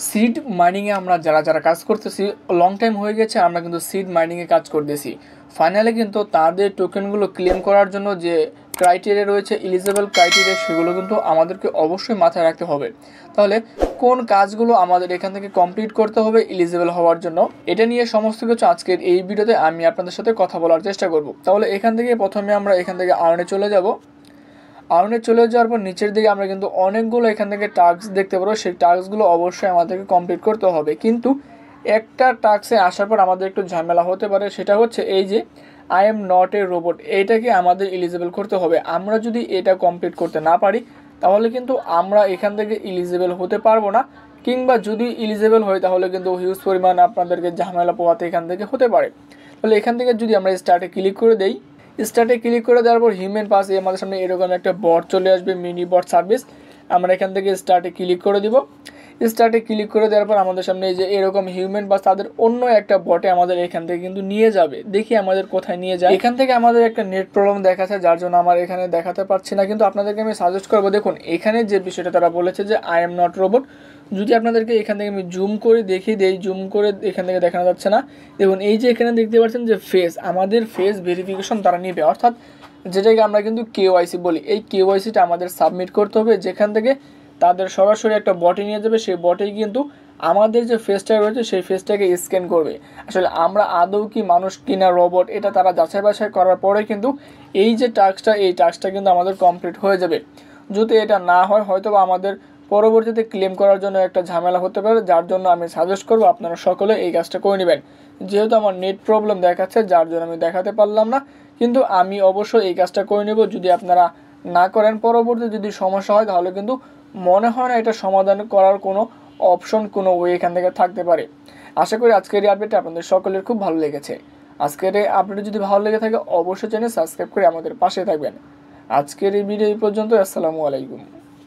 Seed মাইনিংয়ে আমরা যারা কাজ করতেছি লং টাইম হয়ে গেছে, আমরা কিন্তু সিড মাইনিংয়ে কাজ করতেছি। ফাইনালি কিন্তু তাদের টোকেনগুলো ক্লেম করার জন্য যে ক্রাইটেরিয়া রয়েছে, এলিজিবল ক্রাইটেরিয়া, সেগুলো কিন্তু আমাদেরকে অবশ্যই মাথায় রাখতে হবে। তাহলে কোন কাজগুলো আমাদের এখান থেকে কমপ্লিট করতে হবে এলিজিবল হওয়ার জন্য, এটা নিয়ে সমস্ত কিছু আজকের এই ভিডিওতে আমি আপনাদের সাথে কথা বলার চেষ্টা করব। তাহলে এখান থেকে প্রথমে আমরা এখান থেকে আর্নে চলে যাব। আর্নে চলে যাওয়ার পর নিচের দিকে আমরা কিন্তু অনেকগুলো এখান থেকে টাস্ক দেখতে পাবো। সেই টাস্কগুলো অবশ্যই আমাদেরকে কমপ্লিট করতে হবে, কিন্তু একটা টাস্কে আসার পর আমাদের একটু ঝামেলা হতে পারে। সেটা হচ্ছে এই যে I am not a robot, এইটাকে আমাদের এলিজিবল করতে হবে। আমরা যদি এটা কমপ্লিট করতে না পারি তাহলে কিন্তু আমরা এখান থেকে এলিজিবল হতে পারবো না, কিংবা যদি এলিজিবল হয় তাহলে কিন্তু হিউজ পরিমাণ আপনাদেরকে ঝামেলা পোহাতে এখান থেকে হতে পারে। তাহলে এখান থেকে যদি আমরা স্টার্টে ক্লিক করে দেই, স্টার্টে ক্লিক করে দেওয়ার পর হিউম্যান পাস আমাদের সামনে এরকম একটা বট চলে আসবে, মিনি বট সার্ভিস। আমরা এখান থেকে স্টার্টে ক্লিক করে দিব। স্টার্টে ক্লিক করে দেওয়ার পর আমাদের সামনে এই যে এরকম হিউম্যান পাস তাদের অন্য একটা বটে আমাদের এখান থেকে কিন্তু নিয়ে যাবে। দেখি আমাদের কোথায় নিয়ে যায়। এখান থেকে আমাদের একটা নেট প্রবলেম দেখাচ্ছে, যার জন্য আমার এখানে দেখাতে পারছি না, কিন্তু আপনাদেরকে আমি সাজেস্ট করবো। দেখুন এখানে যে বিষয়টা তারা বলেছে যে আই এম নট রোবট, যদি আপনাদেরকে এখান থেকে আমি জুম করে দেখিয়ে দিই, জুম করে এখান থেকে দেখানো যাচ্ছে না। দেখুন এই যে এখানে দেখতে পাচ্ছেন যে ফেস, আমাদের ফেস ভেরিফিকেশন তারা নেবে, অর্থাৎ যেটাকে আমরা কিন্তু কেওয়াইসি বলি। এই কেওয়াইসিটা আমাদের সাবমিট করতে হবে, যেখান থেকে তাদের সরাসরি একটা বটে নিয়ে যাবে। সেই বটেই কিন্তু আমাদের যে ফেসটা রয়েছে সেই ফেসটাকে স্ক্যান করবে। আসলে আমরা আদৌ কি মানুষ কিনা রোবট, এটা তারা যাচাই বাছাই করার পরে কিন্তু এই যে টাস্কটা কিন্তু আমাদের কমপ্লিট হয়ে যাবে। যদি এটা না হয় হয়তো বা আমাদের পরবর্তীতে ক্লেম করার জন্য একটা ঝামেলা হতে পারে, যার জন্য আমি সাজেস্ট করবো আপনারা সকলে এই কাজটা করে নেবেন। যেহেতু আমার নেট প্রবলেম দেখাচ্ছে, যার জন্য আমি দেখাতে পারলাম না, কিন্তু আমি অবশ্যই এই কাজটা করে নেব। যদি আপনারা না করেন, পরবর্তীতে যদি সমস্যা হয় তাহলে কিন্তু মনে হয় না এটা সমাধান করার কোনো অপশন, কোনো ওয়ে এখান থেকে থাকতে পারে। আশা করি আজকের এই আপডেটটা আপনাদের সকলের খুব ভালো লেগেছে। আজকের এই আপডেট যদি ভালো লেগে থাকে অবশ্যই চ্যানেল সাবস্ক্রাইব করে আমাদের পাশে থাকবেন। আজকের এই ভিডিও এই পর্যন্ত। আসসালামু আলাইকুম।